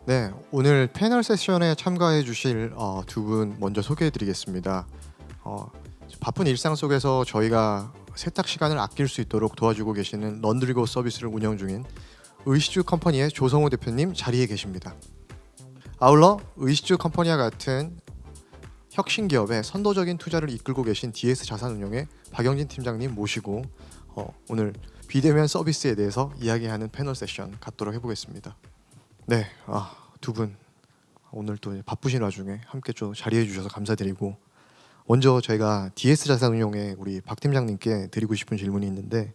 네, 오늘 패널 세션에 참가해 주실 두 분 먼저 소개해 드리겠습니다. 어, 바쁜 일상 속에서 저희가 세탁 시간을 아낄 수 있도록 도와주고 계시는 런드리고 서비스를 운영 중인 의시주 컴퍼니의 조성호 대표님 자리에 계십니다. 아울러 의시주 컴퍼니와 같은 혁신 기업의 선도적인 투자를 이끌고 계신 DS 자산운용의 박영진 팀장님 모시고 오늘 비대면 서비스에 대해서 이야기하는 패널 세션 갖도록 해보겠습니다. 네, 두 분 오늘 또 바쁘신 와중에 함께 좀 자리해 주셔서 감사드리고, 먼저 저희가 DS 자산운용의 우리 박 팀장님께 드리고 싶은 질문이 있는데,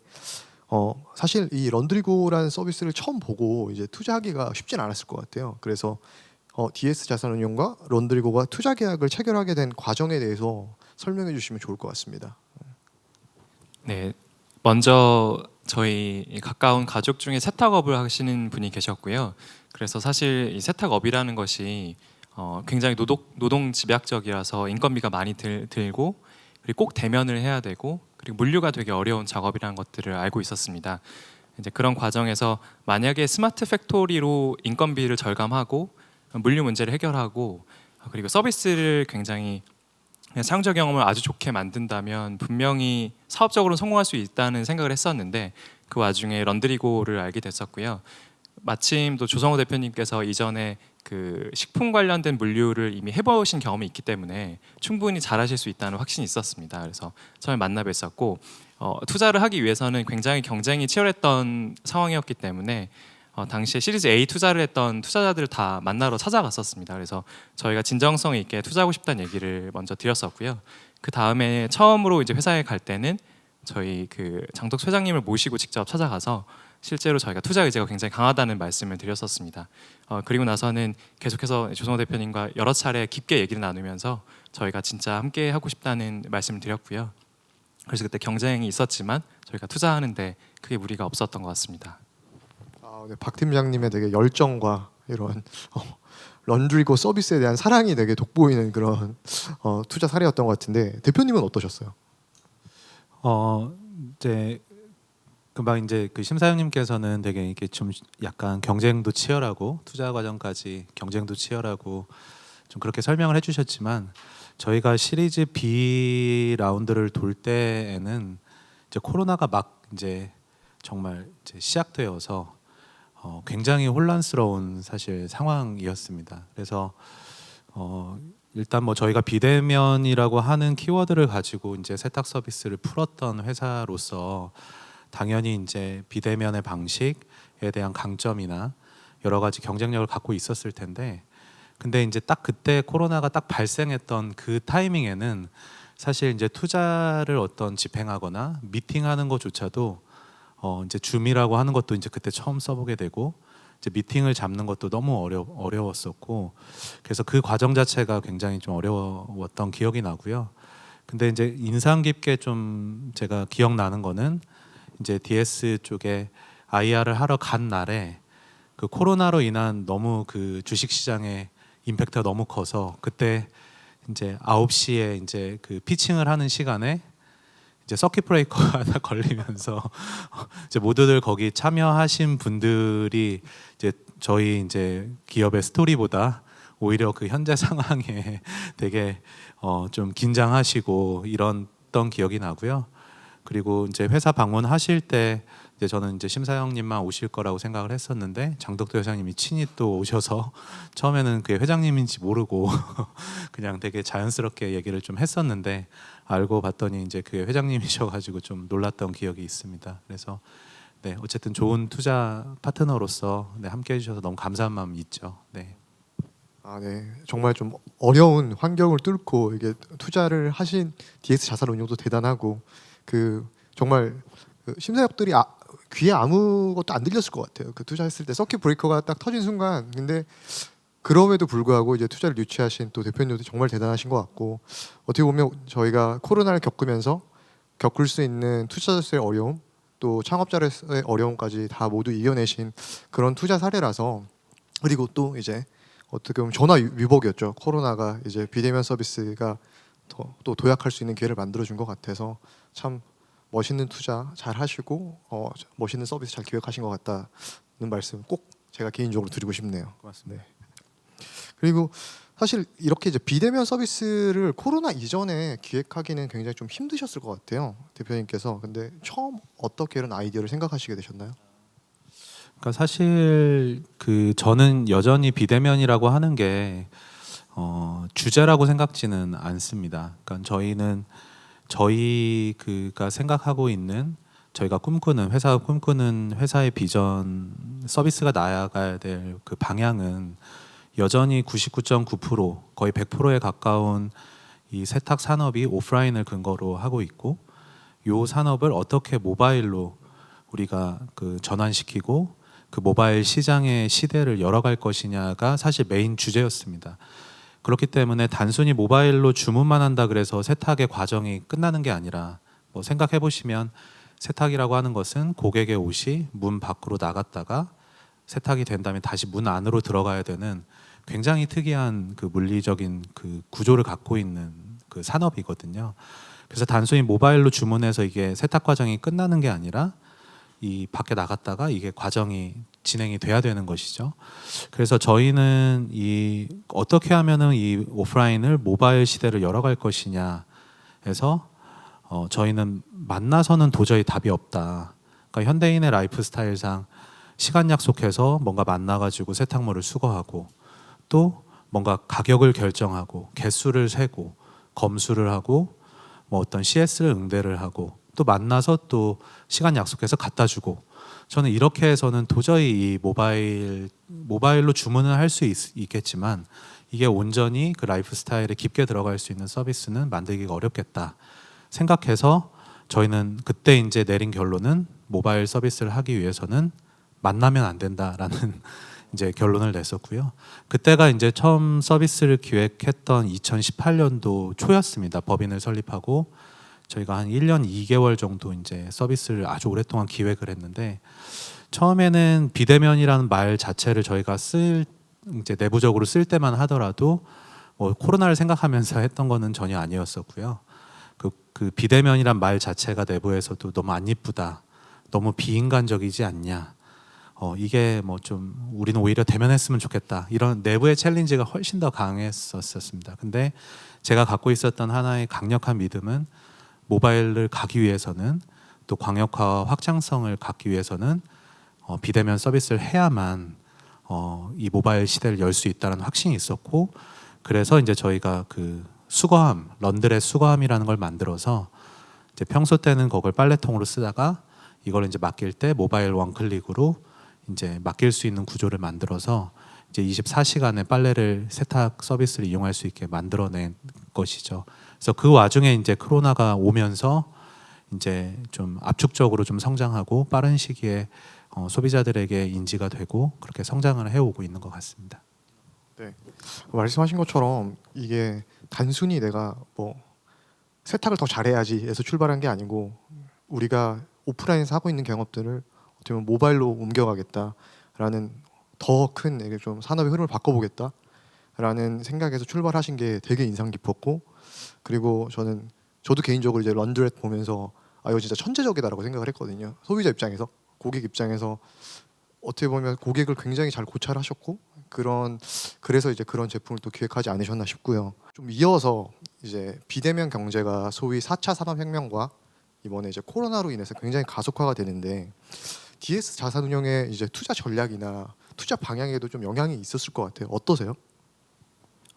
사실 이 런드리고라는 서비스를 처음 보고 이제 투자하기가 쉽진 않았을 것 같아요. 그래서 DS 자산운용과 런드리고가 투자 계약을 체결하게 된 과정에 대해서 설명해 주시면 좋을 것 같습니다. 네, 먼저 저희 가까운 가족 중에 세탁업을 하시는 분이 계셨고요. 그래서 사실 이 세탁업이라는 것이 굉장히 노동 집약적이라서 인건비가 많이 들고, 그리고 꼭 대면을 해야 되고, 그리고 물류가 되게 어려운 작업이라는 것들을 알고 있었습니다. 이제 그런 과정에서 만약에 스마트 팩토리로 인건비를 절감하고 물류 문제를 해결하고, 그리고 서비스를 굉장히 사용자 경험을 아주 좋게 만든다면 분명히 사업적으로 성공할 수 있다는 생각을 했었는데, 그 와중에 런드리고를 알게 됐었고요. 마침 또 조성호 대표님께서 이전에 그 식품 관련된 물류를 이미 해보신 경험이 있기 때문에 충분히 잘하실 수 있다는 확신이 있었습니다. 그래서 처음에 만나 뵀었고, 투자를 하기 위해서는 굉장히 경쟁이 치열했던 상황이었기 때문에 당시에 시리즈 A 투자를 했던 투자자들을 다 만나러 찾아갔었습니다. 그래서 저희가 진정성 있게 투자하고 싶다는 얘기를 먼저 드렸었고요. 그 다음에 처음으로 이제 회사에 갈 때는 저희 그 장덕 회장님을 모시고 직접 찾아가서 실제로 저희가 투자 의지가 굉장히 강하다는 말씀을 드렸었습니다. 그리고 나서는 계속해서 조성호 대표님과 여러 차례 깊게 얘기를 나누면서 저희가 진짜 함께 하고 싶다는 말씀을 드렸고요. 그래서 그때 경쟁이 있었지만 저희가 투자하는데 크게 무리가 없었던 것 같습니다. 네, 박 팀장님의 되게 열정과 이런 런드리고 서비스에 대한 사랑이 되게 돋보이는 그런 투자 사례였던 것 같은데, 대표님은 어떠셨어요? 이제 금방 이제 그 심사위원님께서는 되게 이렇게 좀 약간 경쟁도 치열하고 투자 과정까지 경쟁도 치열하고 좀 그렇게 설명을 해주셨지만, 저희가 시리즈 B 라운드를 돌 때에는 이제 코로나가 막 이제 정말 이제 시작되어서 굉장히 혼란스러운 사실 상황이었습니다. 그래서 일단 뭐 저희가 비대면이라고 하는 키워드를 가지고 이제 세탁 서비스를 풀었던 회사로서 당연히 이제 비대면의 방식에 대한 강점이나 여러 가지 경쟁력을 갖고 있었을 텐데, 근데 이제 딱 그때 코로나가 딱 발생했던 그 타이밍에는 사실 이제 투자를 어떤 집행하거나 미팅하는 것조차도 이제 줌이라고 하는 것도 이제 그때 처음 써보게 되고, 이제 미팅을 잡는 것도 너무 어려웠었고, 그래서 그 과정 자체가 굉장히 좀 어려웠던 기억이 나고요. 근데 이제 인상 깊게 좀 제가 기억나는 거는 이제 DS 쪽에 IR을 하러 간 날에 그 코로나로 인한 너무 그 주식 시장의 임팩트가 너무 커서, 그때 이제 9시에 이제 그 피칭을 하는 시간에 이제 서킷 브레이커가 하나 걸리면서 이제 모두들 거기 참여하신 분들이 이제 저희 이제 기업의 스토리보다 오히려 그 현재 상황에 되게 좀 긴장하시고 이랬던 기억이 나고요. 그리고 이제 회사 방문하실 때 이제 저는 이제 심사형님만 오실 거라고 생각을 했었는데, 장덕도 회장님이 친히 또 오셔서 처음에는 그게 회장님인지 모르고 그냥 되게 자연스럽게 얘기를 좀 했었는데, 알고 봤더니 이제 그게 회장님이셔가지고 좀 놀랐던 기억이 있습니다. 그래서 네, 어쨌든 좋은 투자 파트너로서 네, 함께 해주셔서 너무 감사한 마음이 있죠. 네. 네, 정말 좀 어려운 환경을 뚫고 이게 투자를 하신 DS 자산운용도 대단하고, 그 정말 그 심사역들이 귀에 아무것도 안 들렸을 것 같아요. 그 투자했을 때 서킷 브레이커가 딱 터진 순간. 근데 그럼에도 불구하고 이제 투자를 유치하신 또 대표님도 정말 대단하신 것 같고, 어떻게 보면 저희가 코로나를 겪으면서 겪을 수 있는 투자자의 어려움, 또 창업자의 어려움까지 다 모두 이겨내신 그런 투자 사례라서, 그리고 또 이제 어떻게 보면 전화 위복이었죠. 코로나가 이제 비대면 서비스가 또 도약할 수 있는 기회를 만들어준 것 같아서 참 멋있는 투자 잘 하시고 멋있는 서비스 잘 기획하신 것 같다는 말씀 꼭 제가 개인적으로 드리고 싶네요. 고맙습니다. 네. 그리고 사실 이렇게 이제 비대면 서비스를 코로나 이전에 기획하기는 굉장히 좀 힘드셨을 것 같아요, 대표님께서. 근데 처음 어떻게 이런 아이디어를 생각하시게 되셨나요? 그러니까 사실 그 저는 여전히 비대면이라고 하는 게 주제라고 생각지는 않습니다. 그러니까 저희는 저희가 생각하고 있는 저희가 꿈꾸는 회사가 꿈꾸는 회사의 비전 서비스가 나아가야 될 그 방향은 여전히 99.9% 거의 100%에 가까운 이 세탁 산업이 오프라인을 근거로 하고 있고 요 산업을 어떻게 모바일로 우리가 그 전환시키고 그 모바일 시장의 시대를 열어갈 것이냐가 사실 메인 주제였습니다. 그렇기 때문에 단순히 모바일로 주문만 한다 그래서 세탁의 과정이 끝나는 게 아니라 뭐 생각해 보시면 세탁이라고 하는 것은 고객의 옷이 문 밖으로 나갔다가 세탁이 된 다음에 다시 문 안으로 들어가야 되는 굉장히 특이한 그 물리적인 그 구조를 갖고 있는 그 산업이거든요. 그래서 단순히 모바일로 주문해서 이게 세탁 과정이 끝나는 게 아니라 이 밖에 나갔다가 이게 과정이 진행이 돼야 되는 것이죠. 그래서 저희는 이 어떻게 하면은 이 오프라인을 모바일 시대를 열어갈 것이냐 해서 저희는 만나서는 도저히 답이 없다. 그러니까 현대인의 라이프 스타일상 시간 약속해서 뭔가 만나가지고 세탁물을 수거하고 또 뭔가 가격을 결정하고 개수를 세고 검수를 하고 뭐 어떤 CS를 응대를 하고 또 만나서 또 시간 약속해서 갖다 주고 저는 이렇게 해서는 도저히 이 모바일로 주문을 할 수 있겠지만 이게 온전히 그 라이프 스타일에 깊게 들어갈 수 있는 서비스는 만들기가 어렵겠다 생각해서 저희는 그때 이제 내린 결론은 모바일 서비스를 하기 위해서는 만나면 안 된다라는 이제 결론을 냈었고요. 그때가 이제 처음 서비스를 기획했던 2018년도 초였습니다. 법인을 설립하고 저희가 한 1년 2개월 정도 이제 서비스를 아주 오랫동안 기획을 했는데 처음에는 비대면이라는 말 자체를 저희가 이제 내부적으로 쓸 때만 하더라도 뭐 코로나를 생각하면서 했던 거는 전혀 아니었었고요. 그 비대면이란 말 자체가 내부에서도 너무 안 이쁘다, 너무 비인간적이지 않냐. 이게 뭐 좀 우리는 오히려 대면했으면 좋겠다 이런 내부의 챌린지가 훨씬 더 강했었습니다. 근데 제가 갖고 있었던 하나의 강력한 믿음은 모바일을 가기 위해서는 또 광역화 확장성을 갖기 위해서는 비대면 서비스를 해야만 이 모바일 시대를 열 수 있다는 확신이 있었고 그래서 이제 저희가 그 수거함 런드렛 수거함이라는 걸 만들어서 이제 평소 때는 그걸 빨래통으로 쓰다가 이걸 이제 맡길 때 모바일 원클릭으로 이제 맡길 수 있는 구조를 만들어서 이제 24시간의 빨래를 세탁 서비스를 이용할 수 있게 만들어낸 것이죠. 그래서 그 와중에 이제 코로나가 오면서 이제 좀 압축적으로 좀 성장하고 빠른 시기에 소비자들에게 인지가 되고 그렇게 성장을 해오고 있는 것 같습니다. 네, 말씀하신 것처럼 이게 단순히 내가 뭐 세탁을 더 잘해야지 해서 출발한 게 아니고 우리가 오프라인에서 하고 있는 경험들을 어떻게 보면 모바일로 옮겨가겠다라는 더 큰 좀 산업의 흐름을 바꿔보겠다라는 생각에서 출발하신 게 되게 인상 깊었고 그리고 저도 개인적으로 이제 런드렛 보면서 이거 진짜 천재적이다라고 생각을 했거든요. 소비자 입장에서 고객 입장에서 어떻게 보면 고객을 굉장히 잘 고찰하셨고 그래서 이제 그런 제품을 또 기획하지 않으셨나 싶고요. 좀 이어서 이제 비대면 경제가 소위 4차 산업혁명과 이번에 이제 코로나로 인해서 굉장히 가속화가 되는데 DS 자산운용의 이제 투자 전략이나 투자 방향에도 좀 영향이 있었을 것 같아요. 어떠세요?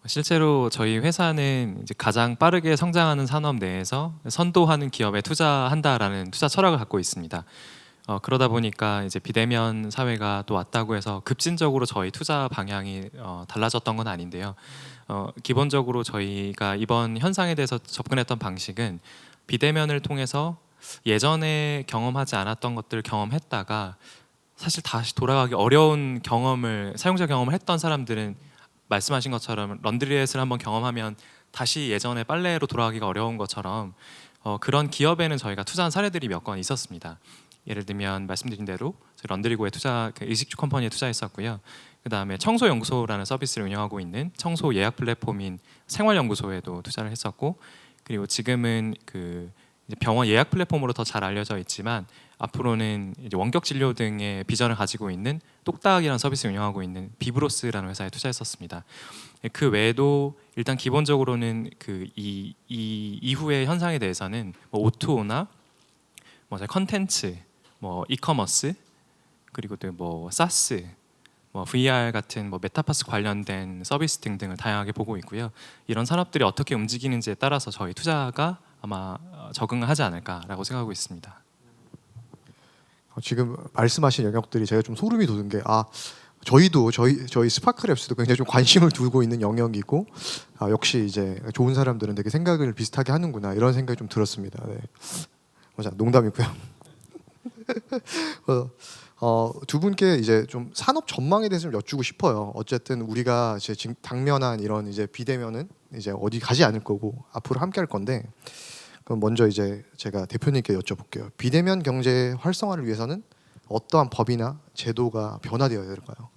실제로 저희 회사는 이제 가장 빠르게 성장하는 산업 내에서 선도하는 기업에 투자한다라는 투자 철학을 갖고 있습니다. 그러다 보니까 이제 비대면 사회가 또 왔다고 해서 급진적으로 저희 투자 방향이 달라졌던 건 아닌데요. 기본적으로 저희가 이번 현상에 대해서 접근했던 방식은 비대면을 통해서 예전에 경험하지 않았던 것들을 경험했다가 사실 다시 돌아가기 어려운 사용자 경험을 했던 사람들은 말씀하신 것처럼 런드리넷을 한번 경험하면 다시 예전에 빨래로 돌아가기가 어려운 것처럼 그런 기업에는 저희가 투자한 사례들이 몇 건 있었습니다. 예를 들면 말씀드린 대로 저희 런드리고에 의식주 컴퍼니에 투자했었고요. 그 다음에 청소연구소라는 서비스를 운영하고 있는 청소 예약 플랫폼인 생활연구소에도 투자를 했었고 그리고 지금은 그 이제 병원 예약 플랫폼으로 더 잘 알려져 있지만 앞으로는 이제 원격 진료 등의 비전을 가지고 있는 똑딱이라는 서비스 를 운영하고 있는 비브로스라는 회사에 투자했었습니다. 그 외에도 일단 기본적으로는 그 이 이후의 현상에 대해서는 뭐 O2O나 뭐 컨텐츠, 뭐 이커머스, 그리고 또 뭐 사스, 뭐 VR 같은 뭐 메타버스 관련된 서비스 등등을 다양하게 보고 있고요. 이런 산업들이 어떻게 움직이는지에 따라서 저희 투자가 아마 적응을 하지 않을까라고 생각하고 있습니다. 지금 말씀하신 영역들이 제가 좀 소름이 돋은 게 저희도 저희 스파크랩스도 굉장히 좀 관심을 두고 있는 영역이고 역시 이제 좋은 사람들은 되게 생각을 비슷하게 하는구나 이런 생각이 좀 들었습니다. 네. 맞아 농담이고요. 두 분께 이제 좀 산업 전망에 대해서 좀 여쭈고 싶어요. 어쨌든 우리가 이제 지금 당면한 이런 이제 비대면은 이제 어디 가지 않을 거고 앞으로 함께 할 건데 그럼 먼저 이제 제가 대표님께 여쭤볼게요. 비대면 경제 활성화를 위해서는 어떠한 법이나 제도가 변화되어야 될까요?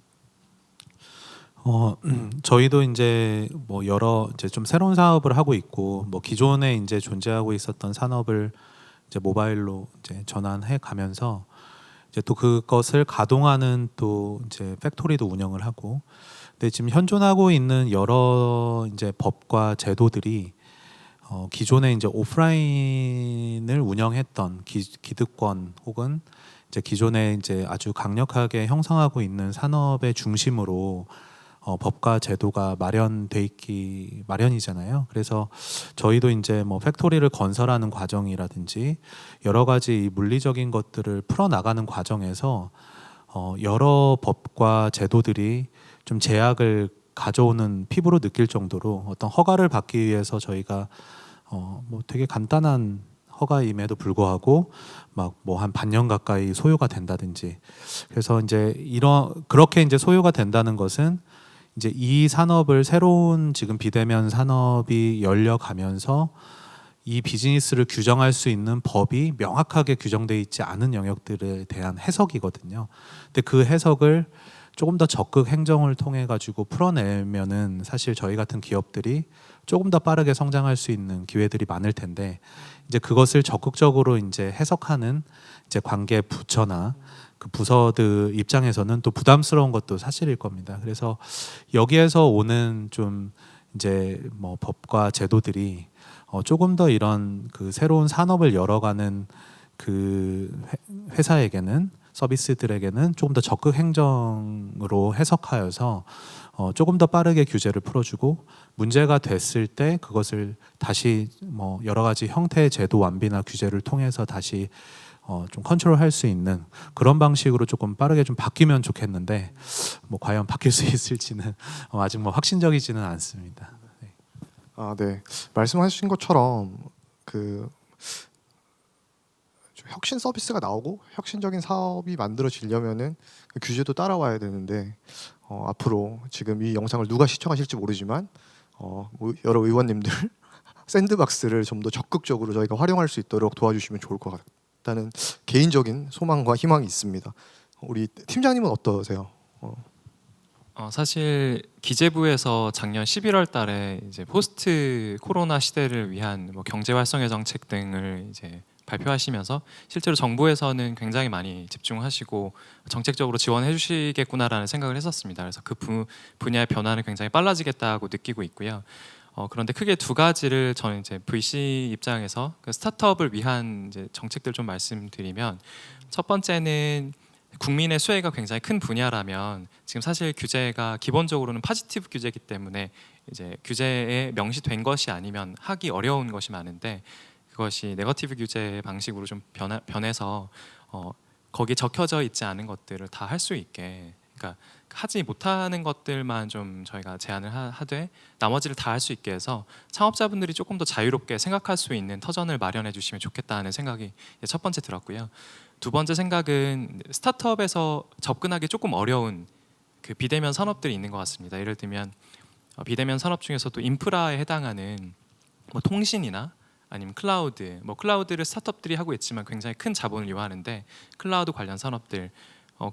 저희도 이제 뭐 여러 이제 좀 새로운 사업을 하고 있고 뭐 기존에 이제 존재하고 있었던 산업을 이제 모바일로 이제 전환해 가면서 이제 또 그것을 가동하는 또 이제 팩토리도 운영을 하고 근데 지금 현존하고 있는 여러 이제 법과 제도들이 기존에 이제 오프라인을 운영했던 기득권 혹은 이제 기존에 이제 아주 강력하게 형성하고 있는 산업의 중심으로 법과 제도가 마련돼 있기 마련이잖아요. 그래서 저희도 이제 뭐 팩토리를 건설하는 과정이라든지 여러 가지 이 물리적인 것들을 풀어 나가는 과정에서 여러 법과 제도들이 좀 제약을 가져오는 피부로 느낄 정도로 어떤 허가를 받기 위해서 저희가 뭐 되게 간단한 허가임에도 불구하고 막 뭐 한 반년 가까이 소요가 된다든지 그래서 이제 그렇게 이제 소요가 된다는 것은 이제 이 산업을 새로운 지금 비대면 산업이 열려가면서 이 비즈니스를 규정할 수 있는 법이 명확하게 규정되어 있지 않은 영역들에 대한 해석이거든요. 근데 그 해석을 조금 더 적극 행정을 통해 가지고 풀어내면은 사실 저희 같은 기업들이 조금 더 빠르게 성장할 수 있는 기회들이 많을 텐데 이제 그것을 적극적으로 이제 해석하는 이제 관계 부처나 그 부서들 입장에서는 또 부담스러운 것도 사실일 겁니다. 그래서 여기에서 오는 좀 이제 뭐 법과 제도들이 조금 더 이런 그 새로운 산업을 열어가는 그 회사에게는 서비스들에게는 조금 더 적극 행정으로 해석하여서 조금 더 빠르게 규제를 풀어주고 문제가 됐을 때 그것을 다시 뭐 여러 가지 형태의 제도 완비나 규제를 통해서 다시 좀 컨트롤할 수 있는 그런 방식으로 조금 빠르게 좀 바뀌면 좋겠는데 뭐 과연 바뀔 수 있을지는 아직 뭐 확신적이지는 않습니다. 네. 네. 말씀하신 것처럼 그 혁신 서비스가 나오고 혁신적인 사업이 만들어지려면은 그 규제도 따라와야 되는데 앞으로 지금 이 영상을 누가 시청하실지 모르지만 여러 의원님들 샌드박스를 좀 더 적극적으로 저희가 활용할 수 있도록 도와주시면 좋을 것 같다는 개인적인 소망과 희망이 있습니다. 우리 팀장님은 어떠세요? 사실 기재부에서 작년 11월 달에 이제 포스트 코로나 시대를 위한 뭐 경제 활성화 정책 등을 이제 발표하시면서 실제로 정부에서는 굉장히 많이 집중하시고 정책적으로 지원해 주시겠구나라는 생각을 했었습니다. 그래서 그 분야의 변화는 굉장히 빨라지겠다고 느끼고 있고요. 그런데 크게 두 가지를 저는 이제 VC 입장에서 그 스타트업을 위한 이제 정책들 좀 말씀드리면 첫 번째는 국민의 수혜가 굉장히 큰 분야라면 지금 사실 규제가 기본적으로는 파지티브 규제이기 때문에 이제 규제에 명시된 것이 아니면 하기 어려운 것이 많은데 그것이 네거티브 규제 방식으로 좀 변해서 거기에 적혀져 있지 않은 것들을 다 할 수 있게 그러니까 하지 못하는 것들만 좀 저희가 제안을 하되 나머지를 다 할 수 있게 해서 창업자분들이 조금 더 자유롭게 생각할 수 있는 터전을 마련해 주시면 좋겠다는 생각이 첫 번째 들었고요. 두 번째 생각은 스타트업에서 접근하기 조금 어려운 그 비대면 산업들이 있는 것 같습니다. 예를 들면 비대면 산업 중에서도 인프라에 해당하는 뭐 통신이나 아니면 클라우드, 뭐 클라우드를 스타트업들이 하고 있지만 굉장히 큰 자본을 요하는데 클라우드 관련 산업들,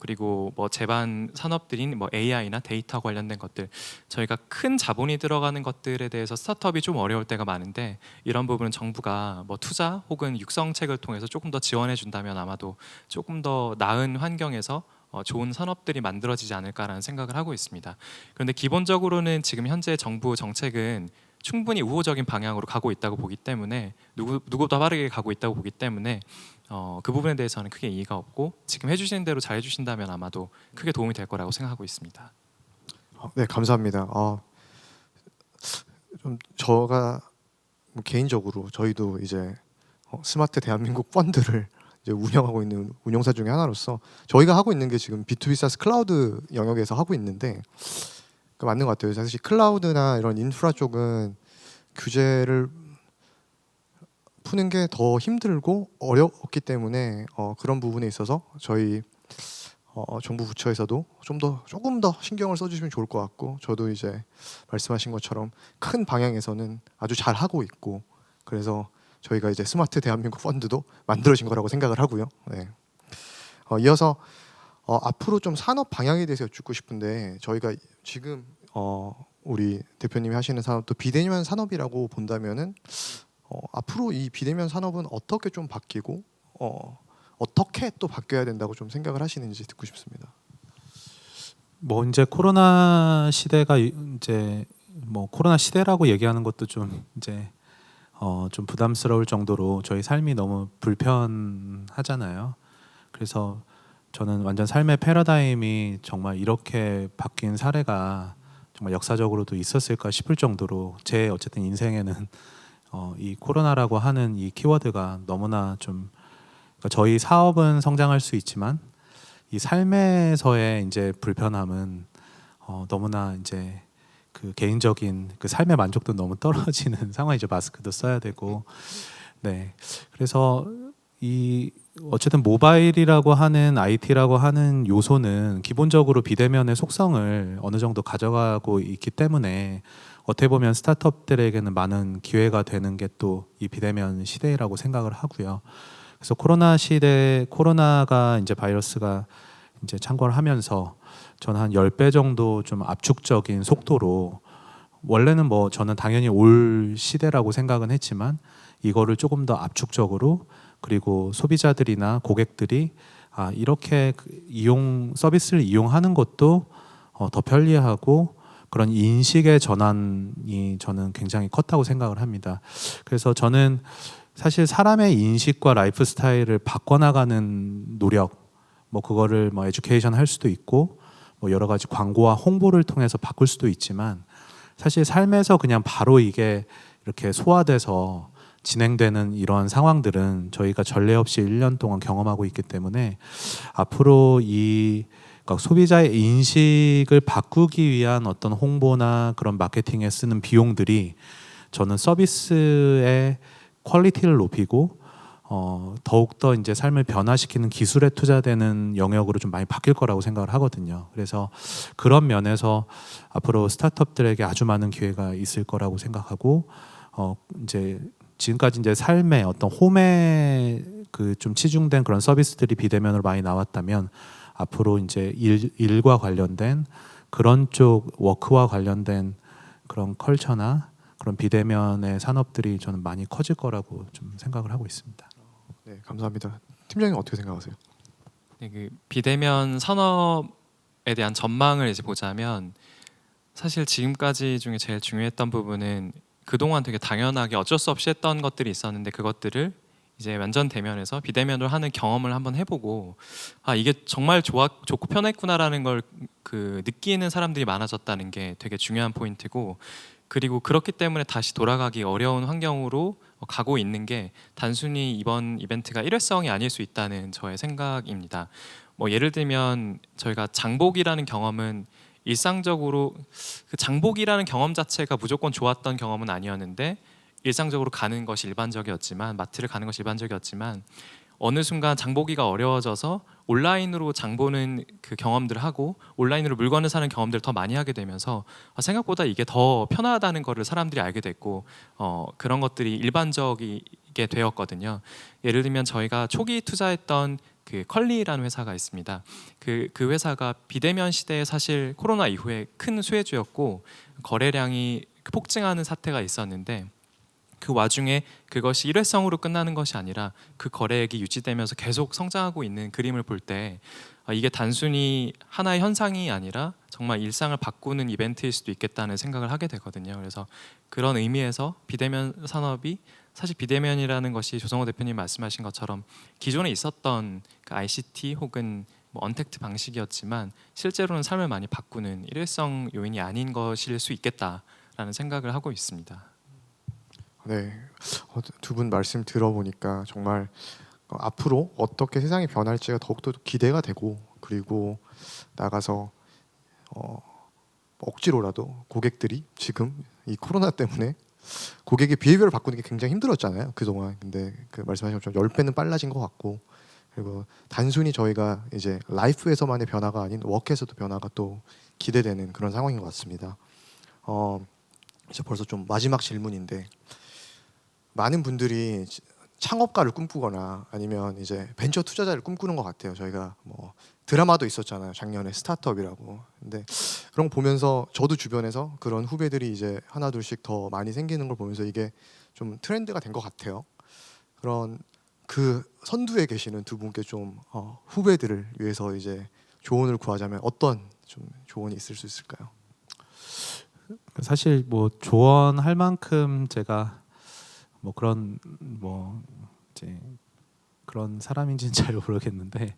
그리고 뭐 제반 산업들인 뭐 AI나 데이터 관련된 것들 저희가 큰 자본이 들어가는 것들에 대해서 스타트업이 좀 어려울 때가 많은데 이런 부분은 정부가 뭐 투자 혹은 육성책을 통해서 조금 더 지원해 준다면 아마도 조금 더 나은 환경에서 좋은 산업들이 만들어지지 않을까라는 생각을 하고 있습니다. 그런데 기본적으로는 지금 현재 정부 정책은 충분히 우호적인 방향으로 가고 있다고 보기 때문에 누구보다 빠르게 가고 있다고 보기 때문에 그 부분에 대해서는 크게 이의가 없고 지금 해주시는 대로 잘 해주신다면 아마도 크게 도움이 될 거라고 생각하고 있습니다. 네, 감사합니다. 좀 저가 뭐 개인적으로 저희도 이제 스마트 대한민국 펀드를 이제 운영하고 있는 운영사 중에 하나로서 저희가 하고 있는 게 지금 B2B 사스 클라우드 영역에서 하고 있는데 맞는 것 같아요. 사실 클라우드나 이런 인프라 쪽은 규제를 푸는 게 더 힘들고 어렵기 때문에 그런 부분에 있어서 저희 정부 부처에서도 조금 더 신경을 써주시면 좋을 것 같고 저도 이제 말씀하신 것처럼 큰 방향에서는 아주 잘 하고 있고 그래서 저희가 이제 스마트 대한민국 펀드도 만들어진 거라고 생각을 하고요. 네. 이어서 앞으로 좀 산업 방향에 대해서 여쭙고 싶은데 저희가 지금 우리 대표님이 하시는 산업도 비대면 산업이라고 본다면은 앞으로 이 비대면 산업은 어떻게 좀 바뀌고 어떻게 또 바뀌어야 된다고 좀 생각을 하시는지 듣고 싶습니다. 뭐 이제 코로나 시대가 이제 뭐 코로나 시대라고 얘기하는 것도 좀 이제 좀 부담스러울 정도로 저희 삶이 너무 불편하잖아요. 그래서 저는 완전 삶의 패러다임이 정말 이렇게 바뀐 사례가 정말 역사적으로도 있었을까 싶을 정도로 제 어쨌든 인생에는 이 코로나라고 하는 이 키워드가 너무나 좀 그러니까 저희 사업은 성장할 수 있지만 이 삶에서의 이제 불편함은 너무나 이제 그 개인적인 그 삶의 만족도 너무 떨어지는 상황이죠. 마스크도 써야 되고 네 그래서 이 어쨌든 모바일이라고 하는 IT라고 하는 요소는 기본적으로 비대면의 속성을 어느 정도 가져가고 있기 때문에 어떻게 보면 스타트업들에게는 많은 기회가 되는 게 또 이 비대면 시대라고 생각을 하고요. 그래서 코로나가 이제 바이러스가 이제 창궐을 하면서 저는 한 10배 정도 좀 압축적인 속도로 원래는 뭐 저는 당연히 올 시대라고 생각은 했지만 이거를 조금 더 압축적으로 그리고 소비자들이나 고객들이 이렇게 서비스를 이용하는 것도 더 편리하고 그런 인식의 전환이 저는 굉장히 컸다고 생각을 합니다. 그래서 저는 사실 사람의 인식과 라이프 스타일을 바꿔나가는 노력, 뭐 그거를 뭐 에듀케이션 할 수도 있고 뭐 여러 가지 광고와 홍보를 통해서 바꿀 수도 있지만 사실 삶에서 그냥 바로 이게 이렇게 소화돼서 진행되는 이런 상황들은 저희가 전례 없이 1년 동안 경험하고 있기 때문에 앞으로 그러니까 소비자의 인식을 바꾸기 위한 어떤 홍보나 그런 마케팅에 쓰는 비용들이 저는 서비스의 퀄리티를 높이고 더욱더 이제 삶을 변화시키는 기술에 투자되는 영역으로 좀 많이 바뀔 거라고 생각을 하거든요. 그래서 그런 면에서 앞으로 스타트업들에게 아주 많은 기회가 있을 거라고 생각하고 이제 지금까지 이제 삶의 어떤 홈에 그 좀 치중된 그런 서비스들이 비대면으로 많이 나왔다면 앞으로 이제 일과 관련된 그런 쪽 워크와 관련된 그런 컬처나 그런 비대면의 산업들이 저는 많이 커질 거라고 좀 생각을 하고 있습니다. 네, 감사합니다. 팀장님 어떻게 생각하세요? 네, 그 비대면 산업에 대한 전망을 이제 보자면 사실 지금까지 중에 제일 중요했던 부분은 그동안 되게 당연하게 어쩔 수 없이 했던 것들이 있었는데 그것들을 이제 완전 대면에서 비대면으로 하는 경험을 한번 해보고 이게 정말 좋고 편했구나라는 걸 그 느끼는 사람들이 많아졌다는 게 되게 중요한 포인트고 그리고 그렇기 때문에 다시 돌아가기 어려운 환경으로 가고 있는 게 단순히 이번 이벤트가 일회성이 아닐 수 있다는 저의 생각입니다. 뭐 예를 들면 저희가 장복이라는 경험은 일상적으로 그 장복이라는 경험 자체가 무조건 좋았던 경험은 아니었는데 일상적으로 가는 것이 일반적이었지만 마트를 가는 것이 일반적이었지만 어느 순간 장보기가 어려워져서 온라인으로 장 보는 그 경험들을 하고 온라인으로 물건을 사는 경험들을 더 많이 하게 되면서 생각보다 이게 더 편하다는 거를 사람들이 알게 됐고 그런 것들이 일반적이게 되었거든요. 예를 들면 저희가 초기 투자했던 그 컬리라는 회사가 있습니다. 그 회사가 비대면 시대에 사실 코로나 이후에 큰 수혜주였고 거래량이 폭증하는 사태가 있었는데 그 와중에 그것이 일회성으로 끝나는 것이 아니라 그 거래액이 유지되면서 계속 성장하고 있는 그림을 볼 때 이게 단순히 하나의 현상이 아니라 정말 일상을 바꾸는 이벤트일 수도 있겠다는 생각을 하게 되거든요. 그래서 그런 의미에서 비대면 산업이 사실 비대면이라는 것이 조성호 대표님 말씀하신 것처럼 기존에 있었던 그 ICT 혹은 뭐 언택트 방식이었지만 실제로는 삶을 많이 바꾸는 일회성 요인이 아닌 것일 수 있겠다라는 생각을 하고 있습니다. 네, 두 분 말씀 들어보니까 정말 앞으로 어떻게 세상이 변할지가 더욱더 기대가 되고 그리고 나가서 억지로라도 고객들이 지금 이 코로나 때문에 고객의 비헤비어를 바꾸는 게 굉장히 힘들었잖아요 그동안. 근데 그 말씀하신 것처럼 10배는 빨라진 것 같고 그리고 단순히 저희가 이제 라이프에서만의 변화가 아닌 워크에서도 변화가 또 기대되는 그런 상황인 것 같습니다. 이제 벌써 좀 마지막 질문인데 많은 분들이 창업가를 꿈꾸거나 아니면 이제 벤처 투자자를 꿈꾸는 것 같아요. 저희가 뭐 드라마도 있었잖아요. 작년에 스타트업이라고. 근데 그런 거 보면서 저도 주변에서 그런 후배들이 이제 하나 둘씩 더 많이 생기는 걸 보면서 이게 좀 트렌드가 된 것 같아요. 그런 그 선두에 계시는 두 분께 좀 후배들을 위해서 이제 조언을 구하자면 어떤 좀 조언이 있을 수 있을까요? 사실 뭐 조언할 만큼 제가 뭐 그런 뭐 이제 그런 사람인지는 잘 모르겠는데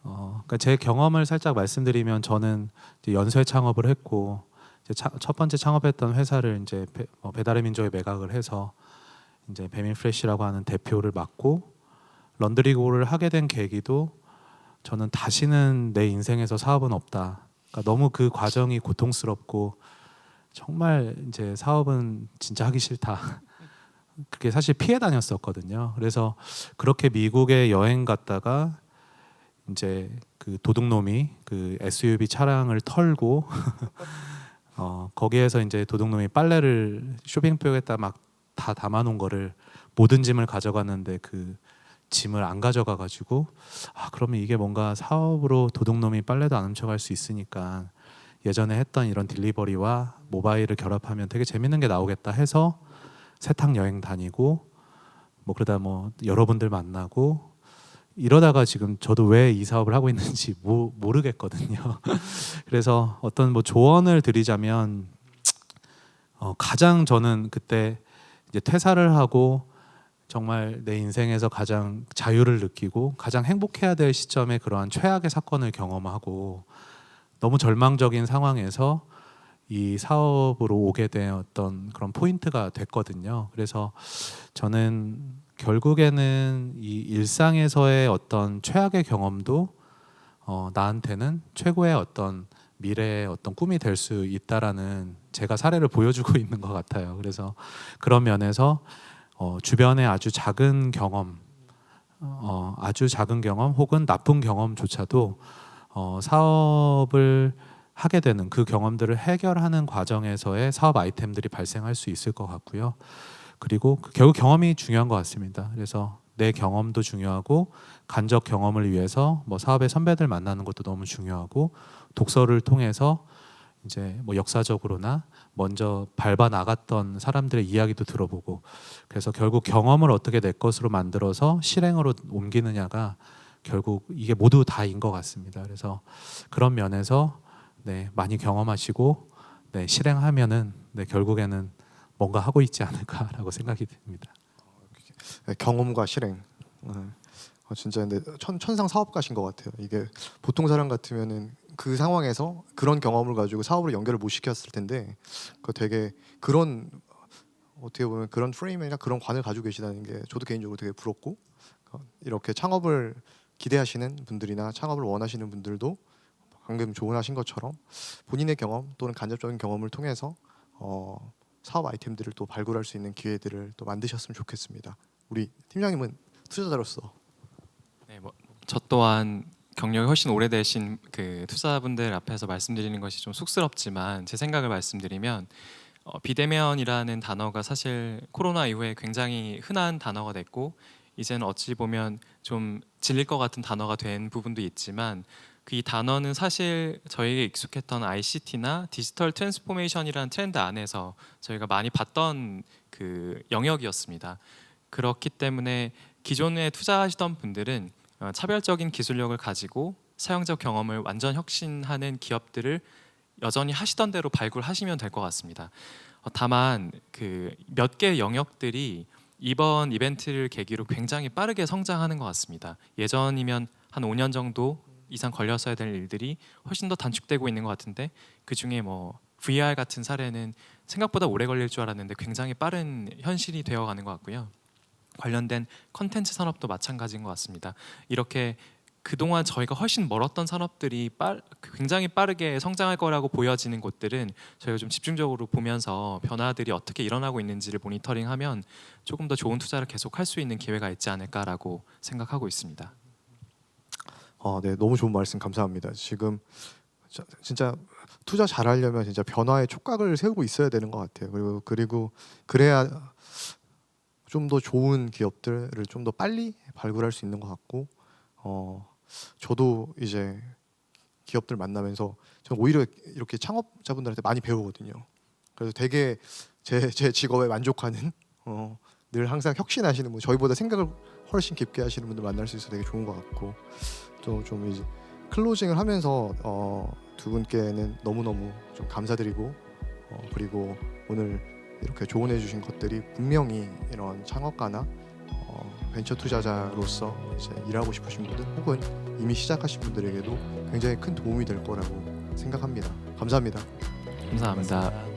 그러니까 제 경험을 살짝 말씀드리면 저는 이제 연쇄 창업을 했고 이제 첫 번째 창업했던 회사를 이제 배달의 민족에 매각을 해서 이제 배민프레시라고 하는 대표를 맡고 런드리고를 하게 된 계기도 저는 다시는 내 인생에서 사업은 없다. 그러니까 너무 그 과정이 고통스럽고 정말 이제 사업은 진짜 하기 싫다. 그게 사실 피해 다녔었거든요. 그래서 그렇게 미국에 여행 갔다가 이제 그 도둑놈이 그 SUV 차량을 털고 거기에서 이제 도둑놈이 빨래를 쇼핑백에다 막 다 담아놓은 거를 모든 짐을 가져갔는데 그 짐을 안 가져가 가지고 그러면 이게 뭔가 사업으로 도둑놈이 빨래도 안 훔쳐갈 수 있으니까 예전에 했던 이런 딜리버리와 모바일을 결합하면 되게 재밌는 게 나오겠다 해서 세탁 여행 다니고 뭐 그러다 뭐 여러분들 만나고 이러다가 지금 저도 왜 이 사업을 하고 있는지 모르겠거든요. 그래서 어떤 뭐 조언을 드리자면 가장 저는 그때 이제 퇴사를 하고 정말 내 인생에서 가장 자유를 느끼고 가장 행복해야 될 시점에 그러한 최악의 사건을 경험하고 너무 절망적인 상황에서 이 사업으로 오게 되었던 그런 포인트가 됐거든요. 그래서 저는 결국에는 이 일상에서의 어떤 최악의 경험도 나한테는 최고의 어떤 미래의 어떤 꿈이 될 수 있다라는 제가 사례를 보여주고 있는 것 같아요. 그래서 그런 면에서 주변의 아주 작은 경험, 혹은 나쁜 경험조차도 사업을 하게 되는 그 경험들을 해결하는 과정에서의 사업 아이템들이 발생할 수 있을 것 같고요. 그리고 결국 경험이 중요한 것 같습니다. 그래서 내 경험도 중요하고 간접 경험을 위해서 뭐 사업의 선배들 만나는 것도 너무 중요하고 독서를 통해서 이제 뭐 역사적으로나 먼저 밟아 나갔던 사람들의 이야기도 들어보고 그래서 결국 경험을 어떻게 내 것으로 만들어서 실행으로 옮기느냐가 결국 이게 모두 다인 것 같습니다. 그래서 그런 면에서 네, 많이 경험하시고 네, 실행하면은 네, 결국에는 뭔가 하고 있지 않을까라고 생각이 듭니다. 네, 경험과 실행. 진짜 근데 천상 사업가신 것 같아요. 이게 보통 사람 같으면은 그 상황에서 그런 경험을 가지고 사업으로 연결을 못 시켰을 텐데 그 되게 그런 어떻게 보면 그런 프레임이나 그런 관을 가지고 계시다는 게 저도 개인적으로 되게 부럽고 이렇게 창업을 기대하시는 분들이나 창업을 원하시는 분들도 방금 조언하신 것처럼 본인의 경험 또는 간접적인 경험을 통해서 사업 아이템들을 또 발굴할 수 있는 기회들을 또 만드셨으면 좋겠습니다. 우리 팀장님은 투자자로서 네, 저 또한 경력이 훨씬 오래되신 그 투자자분들 앞에서 말씀드리는 것이 좀 쑥스럽지만 제 생각을 말씀드리면 비대면이라는 단어가 사실 코로나 이후에 굉장히 흔한 단어가 됐고 이제는 어찌 보면 좀 질릴 것 같은 단어가 된 부분도 있지만 그 이 단어는 사실 저희에게 익숙했던 ICT나 디지털 트랜스포메이션이라는 트렌드 안에서 저희가 많이 봤던 그 영역이었습니다. 그렇기 때문에 기존에 투자하시던 분들은 차별적인 기술력을 가지고 사용자 경험을 완전 혁신하는 기업들을 여전히 하시던 대로 발굴하시면 될 것 같습니다. 다만 그 몇 개 영역들이 이번 이벤트를 계기로 굉장히 빠르게 성장하는 것 같습니다. 예전이면 한 5년 정도 이상 걸렸어야 될 일들이 훨씬 더 단축되고 있는 것 같은데 그 중에 뭐 VR 같은 사례는 생각보다 오래 걸릴 줄 알았는데 굉장히 빠른 현실이 되어가는 것 같고요. 관련된 컨텐츠 산업도 마찬가지인 것 같습니다. 이렇게 그동안 저희가 훨씬 멀었던 산업들이 굉장히 빠르게 성장할 거라고 보여지는 곳들은 저희가 좀 집중적으로 보면서 변화들이 어떻게 일어나고 있는지를 모니터링하면 조금 더 좋은 투자를 계속할 수 있는 기회가 있지 않을까라고 생각하고 있습니다. 네, 너무 좋은 말씀 감사합니다. 지금 진짜 투자 잘하려면 진짜 변화의 촉각을 세우고 있어야 되는 것 같아요. 그리고 그래야 좀 더 좋은 기업들을 좀 더 빨리 발굴할 수 있는 것 같고, 저도 이제 기업들 만나면서 저는 오히려 이렇게 창업자분들한테 많이 배우거든요. 그래서 되게 제 직업에 만족하는 늘 항상 혁신하시는 분, 저희보다 생각을 훨씬 깊게 하시는 분들 만날 수 있어서 되게 좋은 것 같고, 또 좀 이제 클로징을 하면서 두 분께는 너무너무 좀 감사드리고, 그리고 오늘 이렇게 조언해 주신 것들이 분명히 이런 창업가나 벤처 투자자로서 이제 일하고 싶으신 분들 혹은 이미 시작하신 분들에게도 굉장히 큰 도움이 될 거라고 생각합니다. 감사합니다. 감사합니다.